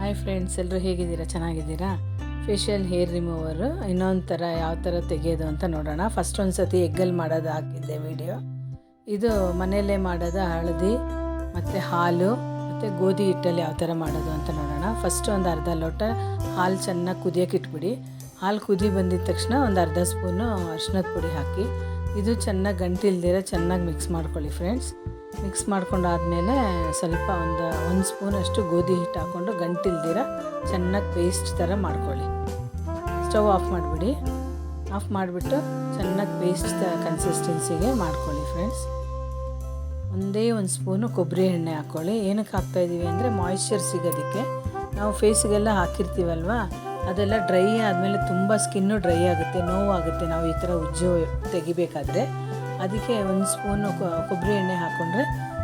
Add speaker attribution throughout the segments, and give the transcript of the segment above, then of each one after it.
Speaker 1: Hi friends, ಎಲ್ಲರೂ ಹೇಗಿದ್ದೀರಾ? ಚೆನ್ನಾಗಿದ್ದೀರಾ? ಫೇಶಿಯಲ್ ಹೇರ್ ರಿಮೂವರು ಇನ್ನೊಂದು ಥರ ಯಾವ ಥರ ತೆಗೆಯೋದು ಅಂತ ನೋಡೋಣ. ಫಸ್ಟ್ ಒಂದು ಸತಿ ಎಗ್ಗಲ್ಲಿ ಮಾಡೋದು ಹಾಕಿದ್ದೆ ವಿಡಿಯೋ. ಇದು ಮನೆಯಲ್ಲೇ ಮಾಡೋದು ಹಳದಿ ಮತ್ತು ಹಾಲು ಮತ್ತು ಗೋಧಿ ಹಿಟ್ಟಲ್ಲಿ ಯಾವ ಥರ ಮಾಡೋದು ಅಂತ ನೋಡೋಣ. ಫಸ್ಟು ಒಂದು ಅರ್ಧ ಲೋಟ ಹಾಲು ಚೆನ್ನಾಗಿ ಕುದಿಯೋಕೆ ಇಟ್ಬಿಡಿ. ಹಾಲು ಕುದಿ ಬಂದಿದ ತಕ್ಷಣ ಒಂದು ಅರ್ಧ ಸ್ಪೂನು ಅರಿಶಿನದ ಪುಡಿ ಹಾಕಿ ಇದು ಚೆನ್ನಾಗಿ ಗಂಟಿಲ್ದಿರ ಚೆನ್ನಾಗಿ ಮಿಕ್ಸ್ ಮಾಡ್ಕೊಳ್ಳಿ ಫ್ರೆಂಡ್ಸ್. ಮಿಕ್ಸ್ ಮಾಡ್ಕೊಂಡಾದಮೇಲೆ ಸ್ವಲ್ಪ ಒಂದು ಸ್ಪೂನಷ್ಟು ಗೋಧಿ ಹಿಟ್ಟು ಹಾಕ್ಕೊಂಡು ಗಂಟಿಲ್ದಿರ ಚೆನ್ನಾಗಿ ಪೇಸ್ಟ್ ಥರ ಮಾಡ್ಕೊಳ್ಳಿ. ಸ್ಟವ್ ಆಫ್ ಮಾಡಿಬಿಡಿ. ಆಫ್ ಮಾಡಿಬಿಟ್ಟು ಚೆನ್ನಾಗಿ ಪೇಸ್ಟ್ ಕನ್ಸಿಸ್ಟೆನ್ಸಿಗೆ ಮಾಡ್ಕೊಳ್ಳಿ ಫ್ರೆಂಡ್ಸ್. ಒಂದೇ ಒಂದು ಸ್ಪೂನು ಕೊಬ್ಬರಿ ಎಣ್ಣೆ ಹಾಕ್ಕೊಳ್ಳಿ. ಏನಕ್ಕೆ ಹಾಕ್ತಾಯಿದ್ದೀವಿ ಅಂದರೆ ಮಾಯಿಶ್ಚರ್ ಸಿಗೋದಕ್ಕೆ. ನಾವು ಫೇಸಿಗೆಲ್ಲ ಹಾಕಿರ್ತೀವಲ್ವ, ಅದೆಲ್ಲ ಡ್ರೈ ಆದಮೇಲೆ ತುಂಬ ಸ್ಕಿನ್ನು ಡ್ರೈ ಆಗುತ್ತೆ, ನೋವಾಗುತ್ತೆ ನಾವು ಈ ಥರ ಉಜ್ಜು ತೆಗಿಬೇಕಾದ್ರೆ. ಅದಕ್ಕೆ ಒಂದು ಸ್ಪೂನು ಕೊಬ್ಬರಿ ಎಣ್ಣೆ ಹಾಕ್ಕೊಂಡ್ರೆ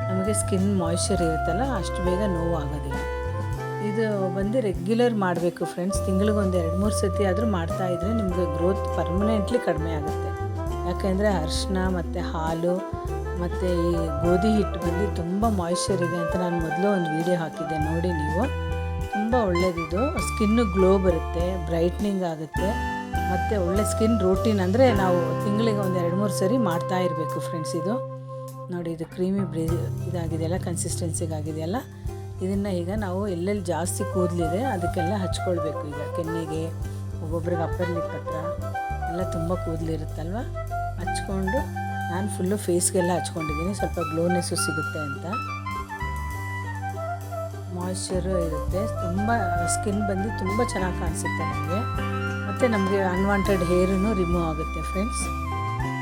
Speaker 1: ನಮಗೆ ಸ್ಕಿನ್ ಮಾಯಿಶ್ಚರ್ ಇರುತ್ತಲ್ಲ, ಅಷ್ಟು ಬೇಗ ನೋವು ಆಗೋದಿಲ್ಲ. ಇದು ಬಂದು ರೆಗ್ಯುಲರ್ ಮಾಡಬೇಕು ಫ್ರೆಂಡ್ಸ್. ತಿಂಗಳಿಗೆ ಒಂದು 2-3 ಸತಿ ಆದರೂ ಮಾಡ್ತಾಯಿದ್ರೆ ನಿಮಗೆ ಗ್ರೋತ್ ಪರ್ಮನೆಂಟ್ಲಿ ಕಡಿಮೆ ಆಗುತ್ತೆ. ಯಾಕೆಂದರೆ ಅರಿಶಿನ ಮತ್ತು ಹಾಲು ಮತ್ತು ಈ ಗೋಧಿ ಹಿಟ್ಟು ಬಂದು ತುಂಬ ಮಾಯಿಶ್ಚರ್ ಇದೆ ಅಂತ ನಾನು ಮೊದಲು ಒಂದು ವಿಡಿಯೋ ಹಾಕಿದ್ದೆ, ನೋಡಿ ನೀವು. ತುಂಬ ಒಳ್ಳೆಯದಿದು. ಸ್ಕಿನ್ನು ಗ್ಲೋ ಬರುತ್ತೆ, ಬ್ರೈಟ್ನಿಂಗ್ ಆಗುತ್ತೆ ಮತ್ತು ಒಳ್ಳೆ ಸ್ಕಿನ್ ರೂಟೀನ್. ಅಂದರೆ ನಾವು ತಿಂಗಳಿಗೆ ಒಂದು 2-3 ಸರಿ ಮಾಡ್ತಾ ಇರಬೇಕು ಫ್ರೆಂಡ್ಸ್. ಇದು ನೋಡಿ, ಇದು ಕ್ರೀಮಿ ಇದಾಗಿದೆಯಲ್ಲ, ಕನ್ಸಿಸ್ಟೆನ್ಸಿಗಾಗಿದೆಯಲ್ಲ. ಇದನ್ನು ಈಗ ನಾವು ಎಲ್ಲೆಲ್ಲಿ ಜಾಸ್ತಿ ಕೂದಲಿದೆ ಅದಕ್ಕೆಲ್ಲ ಹಚ್ಕೊಳ್ಬೇಕು. ಈಗ ಕೆನ್ನೆಗೆ, ಒಬ್ಬೊಬ್ರಿಗೆ ಅಪ್ಪರ್ ಲಿಪ್ ಹತ್ರ ಎಲ್ಲ ತುಂಬ ಕೂದಲಿರುತ್ತಲ್ವ, ಹಚ್ಕೊಂಡು ನಾನು ಫುಲ್ಲು ಫೇಸ್ಗೆಲ್ಲ ಹಚ್ಕೊಂಡಿದ್ದೀನಿ. ಸ್ವಲ್ಪ ಗ್ಲೋನೆಸ್ಸು ಸಿಗುತ್ತೆ ಅಂತ. ಮಾಯಿಶ್ಚರು ಇರುತ್ತೆ, ತುಂಬ ಸ್ಕಿನ್ ಬಂದು ತುಂಬ ಚೆನ್ನಾಗಿ ಕಾಣಿಸುತ್ತೆ ನಮಗೆ. ಮತ್ತು ನಮಗೆ ಅನ್ವಾಂಟೆಡ್ ಹೇರೂ ರಿಮೂವ್ ಆಗುತ್ತೆ ಫ್ರೆಂಡ್ಸ್.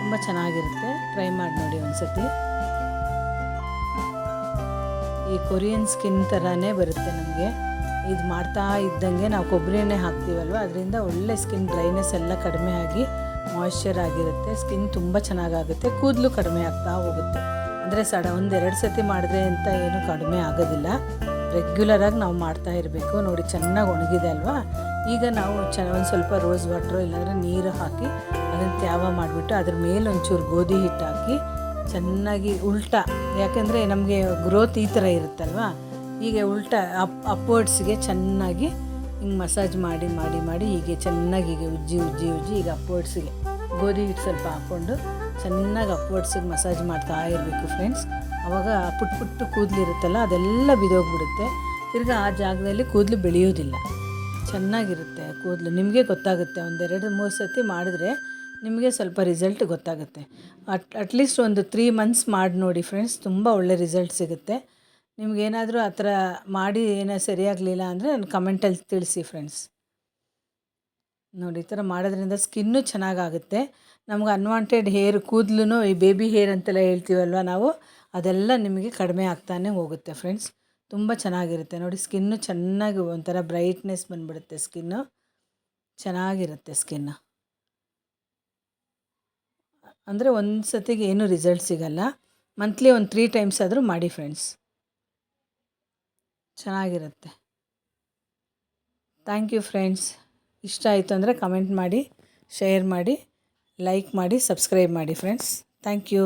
Speaker 1: ತುಂಬ ಚೆನ್ನಾಗಿರುತ್ತೆ. ಟ್ರೈ ಮಾಡಿ ನೋಡಿ ಒಂದು ಸತಿ. ಈ ಕೊರಿಯನ್ ಸ್ಕಿನ್ ಥರನೇ ಬರುತ್ತೆ ನಮಗೆ. ಇದು ಮಾಡ್ತಾ ಇದ್ದಂಗೆ ನಾವು ಕೊಬ್ಬರಿ ಎಣ್ಣೆ ಹಾಕ್ತೀವಲ್ವ, ಅದರಿಂದ ಒಳ್ಳೆ ಸ್ಕಿನ್ ಡ್ರೈನೆಸ್ ಎಲ್ಲ ಕಡಿಮೆ ಆಗಿ ಮಾಯಿಶ್ಚರ್ ಆಗಿರುತ್ತೆ. ಸ್ಕಿನ್ ತುಂಬ ಚೆನ್ನಾಗಾಗುತ್ತೆ, ಕೂದಲು ಕಡಿಮೆ ಆಗ್ತಾ ಹೋಗುತ್ತೆ. ಅಂದರೆ ಒಂದು 2 ಸತಿ ಮಾಡಿದ್ರೆ ಅಂತ ಏನು ಕಡಿಮೆ ಆಗೋದಿಲ್ಲ. ರೆಗ್ಯುಲರಾಗಿ ನಾವು ಮಾಡ್ತಾ ಇರಬೇಕು. ನೋಡಿ, ಚೆನ್ನಾಗಿ ಒಣಗಿದೆ ಅಲ್ವಾ. ಈಗ ನಾವು ಒಂದು ಸ್ವಲ್ಪ ರೋಸ್ ವಾಟ್ರು ಇಲ್ಲಾಂದರೆ ನೀರು ಹಾಕಿ ಅದನ್ನು ತ್ಯಾವ ಮಾಡಿಬಿಟ್ಟು ಅದ್ರ ಮೇಲೆ ಒಂಚೂರು ಗೋಧಿ ಹಿಟ್ಟು ಹಾಕಿ ಚೆನ್ನಾಗಿ ಉಲ್ಟಾ, ಯಾಕೆಂದರೆ ನಮಗೆ ಗ್ರೋತ್ ಈ ಥರ ಇರುತ್ತಲ್ವ, ಈಗ ಉಲ್ಟಾ ಅಪ್ವರ್ಡ್ಸ್ಗೆ ಚೆನ್ನಾಗಿ ಹಿಂಗೆ ಮಸಾಜ್ ಮಾಡಿ ಮಾಡಿ ಮಾಡಿ ಹೀಗೆ ಚೆನ್ನಾಗಿ ಹೀಗೆ ಉಜ್ಜಿ ಈಗ ಅಪ್ವರ್ಡ್ಸಿಗೆ ಗೋಧಿ ಹಿಟ್ಟು ಸ್ವಲ್ಪ ಹಾಕ್ಕೊಂಡು ಚೆನ್ನಾಗಿ ಅಪ್ವರ್ಡ್ಸಿಗೆ ಮಸಾಜ್ ಮಾಡ್ತಾ ಇರಬೇಕು ಫ್ರೆಂಡ್ಸ್. ಆವಾಗ ಪುಟ್ಟು ಕೂದಲಿರುತ್ತಲ್ಲ ಅದೆಲ್ಲ ಬಿದೋಗ್ಬಿಡುತ್ತೆ. ತಿರ್ಗಿ ಆ ಜಾಗದಲ್ಲಿ ಕೂದಲು ಬೆಳೆಯೋದಿಲ್ಲ, ಚೆನ್ನಾಗಿರುತ್ತೆ ಕೂದಲು. ನಿಮಗೆ ಗೊತ್ತಾಗುತ್ತೆ, ಒಂದು 2-3 ಸತಿ ಮಾಡಿದ್ರೆ ನಿಮಗೆ ಸ್ವಲ್ಪ ರಿಸಲ್ಟ್ ಗೊತ್ತಾಗುತ್ತೆ. ಅಟ್ಲೀಸ್ಟ್ ಒಂದು 3 ಮಂತ್ಸ್ ಮಾಡಿ ನೋಡಿ ಫ್ರೆಂಡ್ಸ್, ತುಂಬ ಒಳ್ಳೆ ರಿಸಲ್ಟ್ ಸಿಗುತ್ತೆ. ನಿಮಗೇನಾದರೂ ಆ ಥರ ಮಾಡಿ ಏನೋ ಸರಿಯಾಗಲಿಲ್ಲ ಅಂದರೆ ನನ್ನ ಕಮೆಂಟಲ್ಲಿ ತಿಳಿಸಿ ಫ್ರೆಂಡ್ಸ್. ನೋಡಿ, ಈ ಥರ ಮಾಡೋದ್ರಿಂದ ಸ್ಕಿನ್ನು ಚೆನ್ನಾಗಾಗುತ್ತೆ. ನಮ್ಗೆ ಅನ್ವಾಂಟೆಡ್ ಹೇರ್ ಕೂದಲು, ಈ ಬೇಬಿ ಹೇರ್ ಅಂತೆಲ್ಲ ಹೇಳ್ತೀವಲ್ವ ನಾವು, ಅದೆಲ್ಲ ನಿಮಗೆ ಕಡಿಮೆ ಆಗ್ತಾನೆ ಹೋಗುತ್ತೆ ಫ್ರೆಂಡ್ಸ್. ತುಂಬ ಚೆನ್ನಾಗಿರುತ್ತೆ ನೋಡಿ. ಸ್ಕಿನ್ನು ಚೆನ್ನಾಗಿ ಒಂಥರ ಬ್ರೈಟ್ನೆಸ್ ಬಂದುಬಿಡುತ್ತೆ. ಸ್ಕಿನ್ನು ಚೆನ್ನಾಗಿರುತ್ತೆ. ಸ್ಕಿನ್ನು ಅಂದರೆ ಒಂದು ಸತಿಗೆ ಏನೂ ರಿಸಲ್ಟ್ ಸಿಗಲ್ಲ. ಮಂತ್ಲಿ ಒಂದು 3 ಟೈಮ್ಸ್ ಆದರೂ ಮಾಡಿ ಫ್ರೆಂಡ್ಸ್, ಚೆನ್ನಾಗಿರುತ್ತೆ. Thank you friends. ಇಷ್ಟ ಆಯಿತು ಅಂದರೆ ಕಮೆಂಟ್ ಮಾಡಿ, ಶೇರ್ ಮಾಡಿ, ಲೈಕ್ ಮಾಡಿ, ಸಬ್ಸ್ಕ್ರೈಬ್ ಮಾಡಿ ಫ್ರೆಂಡ್ಸ್. Thank you.